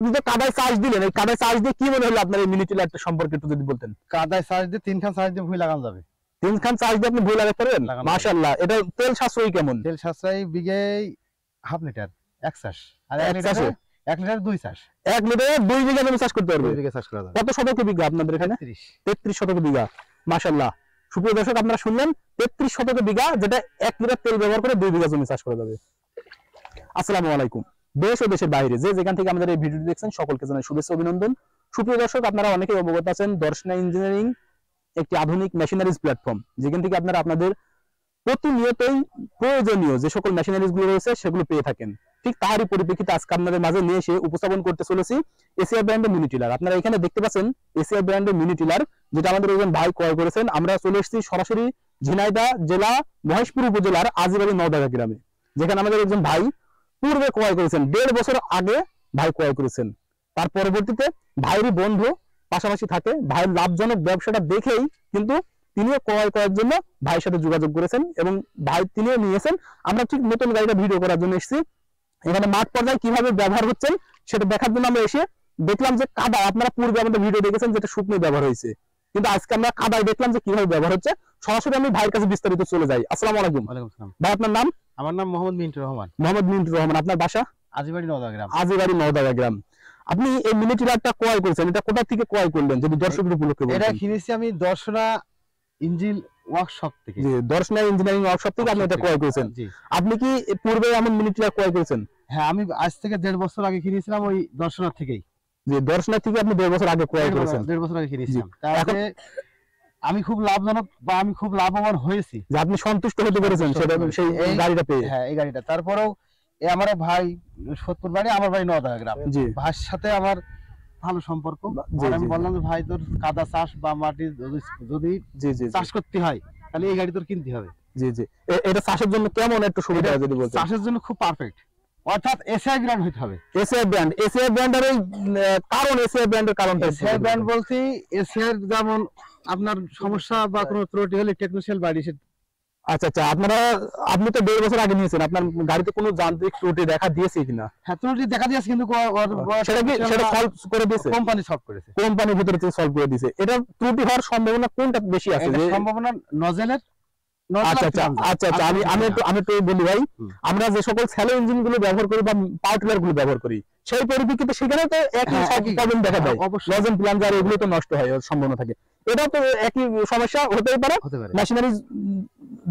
আপনি তো কাদায় চার্জ দিলেন, এই কাদায় চার্জ দিয়ে কি মনে হলো আপনার এই মিনি টিলারটা সম্পর্কে একটু যদি বলতেন। কাদায় চার্জ দিয়ে 3 খান চার্জ দিয়ে ভুঁই লাগানো যাবে। 3 খান চার্জ দিয়ে আপনি ভুঁই লাগাতে পারবেন? মাশাআল্লাহ। এটা তেল সাশ্রয়ী কেমন? তেল সাশ্রয়ী বিঘায় হাফ লিটার 1 চাষ, আর 1 লিটারে 2 চাষ। 1 লিটারে 2 বিঘা জমি চাষ করতে পারবে। 2 বিঘা চাষ করা যাবে। কত শতক বিঘা আপনাদের এখানে? 33 শতক বিঘা। মাশাআল্লাহ। সুপ্রিয় দর্শক, আপনারা শুনলেন 33 শতক বিঘা, যেটা 1 লিটার তেল ব্যবহার করে 2 বিঘা জমি চাষ করা যাবে। আসসালামু আলাইকুম। দেশ ও দেশের বাইরে যে যেখান থেকে আমাদের এই ভিডিওটি দেখছেন সকলকে জানাই শুভেচ্ছা অভিনন্দন। সুপ্রিয় দর্শক, আপনারা অনেকেই অবগত আছেন দর্শনা ইঞ্জিনিয়ারিং একটি আধুনিক মেশিনারিজ প্ল্যাটফর্ম, যেখান থেকে আপনারা আপনাদের প্রতিনিয়তই প্রয়োজনীয় যে সকল মেশিনারিজ গুলো রয়েছে সেগুলো পেয়ে থাকেন। ঠিক তারই পরিপ্রেক্ষিতে আজকে আপনাদের মাঝে নিয়ে এসে উপস্থাপন করতে চলেছি এসিআর ব্র্যান্ডের মিনি টিলার। আপনারা এখানে দেখতে পাচ্ছেন এসিআর ব্র্যান্ডের মিনি টিলার, যেটা আমাদের একজন ভাই ক্রয় করেছেন। আমরা চলে এসেছি সরাসরি ঝিনাইদহ জেলা মহেশপুর উপজেলার আজিবাড়ি নওদাগা গ্রামে, যেখানে আমাদের একজন ভাই পূর্বে ক্রয় করেছেন। 1.5 বছর আগে ভাই ক্রয় করেছেন। তার পরবর্তীতে ভাইয়েরই বন্ধু পাশাপাশি থাকে, ভাইয়ের লাভজনক ব্যবসাটা দেখেই কিন্তু তিনিও ক্রয় করার জন্য ভাইয়ের সাথে যোগাযোগ করেছেন এবং ভাই তিনিও নিয়েছেন। আমরা ঠিক নতুন গাড়িটা ভিডিও করার জন্য এসেছি। এখানে মাঠ পর্যায়ে কিভাবে ব্যবহার হচ্ছেন সেটা দেখার জন্য আমরা এসে দেখলাম যে কাদা, আপনারা পূর্বে আমাদের ভিডিও দেখেছেন যেটা শুকনো ব্যবহার হয়েছে, কিন্তু আজকে আমরা কাদায় দেখলাম যে কিভাবে ব্যবহার হচ্ছে। সরাসরি আমি ভাইয়ের কাছে বিস্তারিত চলে যাই। আসসালামু আলাইকুম। ওয়ালাইকুম আসসালাম। ভাই, আপনার নাম? আমার নাম মোহাম্মদ মিন্টু রহমান। মোহাম্মদ মিন্টু রহমান। আপনার বাসা? আজিবাড়ি নওদাগা গ্রাম। আজিবাড়ি নওদাগা গ্রাম। আপনি এই মিনি টিলারটা ক্রয় করেছেন, এটা কোথা থেকে ক্রয় করলেন যদি দর্শকদের উপলক্ষে বলেন? এটা কিনেছি আমি দর্শনা ইঞ্জিন ওয়ার্কশপ থেকে। জি, দর্শনা ইঞ্জিনিয়ারিং ওয়ার্কশপ থেকে আপনি এটা ক্রয় করেছেন। আপনি কি পূর্বে এমন মিনি টিলার ক্রয় করেছেন? হ্যাঁ, আমি আজ থেকে 1.5 বছর আগে কিনেছিলাম ওই দর্শনা থেকেই। জি, দর্শনা থেকে আপনি 1.5 বছর আগে ক্রয় করেছেন। 1.5 বছর আগে কিনেছিলাম। তারপরে আমি খুব লাভজনক বা আমি খুব লাভবান হয়েছি, যে আপনি সন্তুষ্ট হতে পেরেছেন সেটা সেই গাড়িটা পেয়ে। হ্যাঁ, এই গাড়িটা। তারপরেও আমার ভাই সত্যপুর বাড়ি, আমার বাড়ি নওদাগা গ্রাম। জি, ভাইয়ের সাথে আমার ভালো সম্পর্ক। আমি বললাম যে ভাই, তোর কাদা চাষ বা মাটি যদি চাষ করতে হয় তাহলে এই গাড়ি তোর কিনতে হবে। জি জি। এটা চাষের জন্য কেমন একটু সুবিধা যদি বলতেন? চাষের জন্য খুব পারফেক্ট, অর্থাৎ এসআই ব্র্যান্ড হতে হবে। এসআই ব্র্যান্ড, এসআই ব্র্যান্ডের কারণ, এসআই ব্র্যান্ডের কারণটা? এসআই ব্র্যান্ড বলতে এসআই যেমন আপনার সমস্যা বা কোনো ত্রুটি হলে টেকনিশিয়াল বাড়ি। আচ্ছা আচ্ছা, আপনি তো 1.5 বছর আগে নিয়েছেন, আপনার গাড়িতে কোনো যান্ত্রিক ত্রুটি দেখা দিয়েছে কিনা? হ্যাঁ, ত্রুটি দেখা দিয়েছে, কিন্তু সেটা সলভ করে দিয়েছে, কোম্পানি সলভ করেছে, কোম্পানির ভিতরে থেকে সলভ করে দিয়েছে। এটা ত্রুটি হওয়ার সম্ভাবনা কোনটা বেশি আছে? সম্ভাবনা নজেলের। আচ্ছা আচ্ছা আচ্ছা আচ্ছা, আমি একটু বলি ভাই, আমরা যে সকল স্যালো ইঞ্জিন গুলো ব্যবহার করি বা পাওয়ার টিলার গুলো ব্যবহার করি সেই পরিপ্রেক্ষিতে সেখানে তো একই প্রবলেম দেখা দেয়, নজেল প্লাঞ্জার এগুলো তো নষ্ট হয় সম্ভাবনা থাকে। এটাও তো একই সমস্যা হতেই পারে, মেশিনারি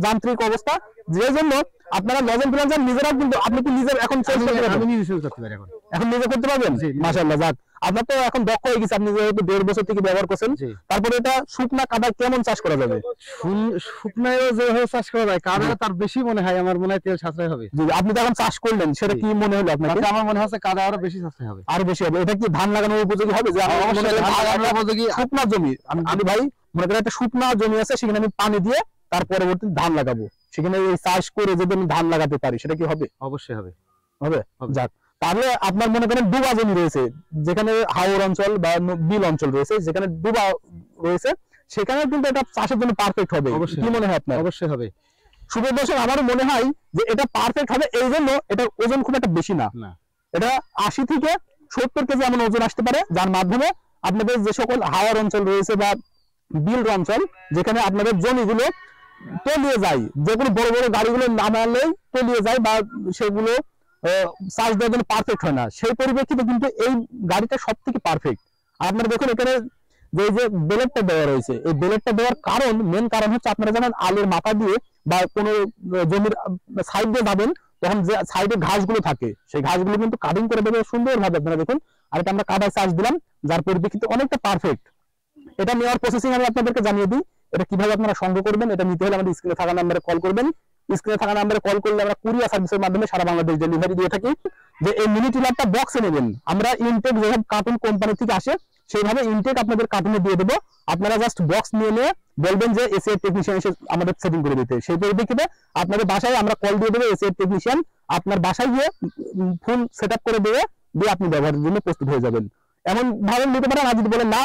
যান্ত্রিক অবস্থা, যে জন্য আপনারা নজেল প্লাঞ্জার নিজেরা কিন্তু আপনি কি নিজে এখন চেঞ্জ করতে পারবেন? আমি নিজে চেঞ্জ করতে পারি এখন নিজে করতে পারবেন? মাশাআল্লাহ, যাক, আপনার তো এখন দক্ষ হয়ে গেছে, আপনি যেহেতু 1.5 বছর থেকে ব্যবহার করছেন। তারপরে এটা শুকনা কাদা কেমন চাষ করা যাবে? শুকনায়ও যেভাবে চাষ করা যায়, কাদা তার বেশি মনে হয়, আমার মনে হয় তেল সাশ্রয় হবে। আপনি তো এখন চাষ করলেন, সেটা কি মনে হলো আপনার? আমার মনে হচ্ছে কাদা আরো বেশি সাশ্রয় হবে, আরো বেশি হবে। এটা কি ধান লাগানোর উপযোগী হবে? যে শুকনা জমি, আমি ভাই মনে করেন একটা শুকনা জমি আছে, সেখানে আমি পানি দিয়ে তার পরবর্তী ধান লাগাবো, সেখানে এই চাষ করে যদি আমি ধান লাগাতে পারি সেটা কি হবে? অবশ্যই হবে। হবে, যাক। তাহলে আপনার মনে করেন ডুবা জমি রয়েছে, যেখানে হাওর অঞ্চল বা বিল অঞ্চল রয়েছে, যেখানে ডুবা রয়েছে, সেখানে কিন্তু এটা চাষের জন্য পারফেক্ট হবে। কি মনে হয় আপনার? অবশ্যই হবে। সুপ্রিয় দর্শক, আমারও মনে হয় যে এটা পারফেক্ট হবে। এই জন্য এটা ওজন খুব একটা বেশি না, এটা 80 থেকে 70 কেজি এমন ওজন আসতে পারে, যার মাধ্যমে আপনাদের যে সকল হাওয়ার অঞ্চল রয়েছে বা বিল অঞ্চল, যেখানে আপনাদের জমিগুলো তলিয়ে যায়, যেগুলো বড় বড় গাড়িগুলো নামালেই তলিয়ে যায় বা সেগুলো চার্জ দেওয়ার জন্য পারফেক্ট হয় না, সেই পরিপ্রেক্ষিতে কিন্তু এই গাড়িটা সব থেকে পারফেক্ট। আপনারা দেখুন এখানে যে বেলেটটা দেওয়া রয়েছে, এই বেলেটটা দেওয়ার কারণ, মেন কারণ হচ্ছে আপনারা জানেন আলের মাথা দিয়ে বা কোনো জমির সাইড দিয়ে যাবেন, তখন যে সাইডে ঘাসগুলো থাকে সেই ঘাসগুলো কিন্তু কাটিং করে দেবে সুন্দরভাবে। আপনারা দেখুন, আর এটা আমরা কাদায় চার্জ দিলাম, যার পরিপ্রেক্ষিতে অনেকটা পারফেক্ট। এটা নেওয়ার প্রসেসিং আমি আপনাদেরকে জানিয়ে দিই। এটা কিভাবে আপনারা সংগ্রহ করবেন, এটা নিতে হলে আমাদের স্ক্রিনে থাকা নাম্বারে কল করবেন। স্ক্রিনে থাকা নাম্বারে কল করলে আমরা কুরিয়ার সার্ভিসের মাধ্যমে সারা বাংলাদেশ ডেলিভারি দিয়ে থাকি। যে এই মিনি টিলারটা বক্সে নেবেন, আমরা ইনটেক যেভাবে কার্টুন কোম্পানি থেকে আসে সেইভাবে ইনটেক আপনাদের কার্টুনে দিয়ে দেবো। আপনারা জাস্ট বক্স নিয়ে বলবেন যে এসিআর টেকনিশিয়ান এসে আমাদের সেটিং করে দিতে। সেই পরিপ্রেক্ষিতে আপনাদের বাসায় আমরা কল দিয়ে দেবো, এসিআর টেকনিশিয়ান আপনার বাসায় গিয়ে ফুল সেট আপ করে দিয়ে আপনি ব্যবহারের জন্য প্রস্তুত হয়ে যাবেন। এমন ভাবে নিতে পারেন, আর যদি বলেন না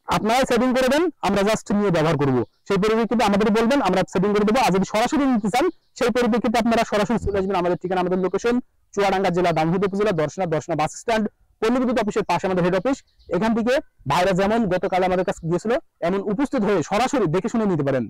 আপনারা সেটিং করে দেন, আমরা জাস্ট নিয়ে ব্যবহার করবো, সেই পরিপ্রেক্ষিতে আমাদের বলবেন, আমরা সেটিং করে দেবো। আর যদি সরাসরি নিতে চান সেই পরিপ্রেক্ষিতে আপনারা সরাসরি চলে আসবেন। আমাদের ঠিকানা, আমাদের লোকেশন চুয়াডাঙ্গা জেলা দামোহর উপজেলা দর্শনা বাস স্ট্যান্ড পল্লী বিদ্যুৎ অফিসের পাশে আমাদের হেড অফিস। এখান থেকে ভাইরা যেমন গতকাল আমাদের কাছে গিয়েছিল এমন উপস্থিত হয়ে সরাসরি দেখে শুনে নিতে পারেন।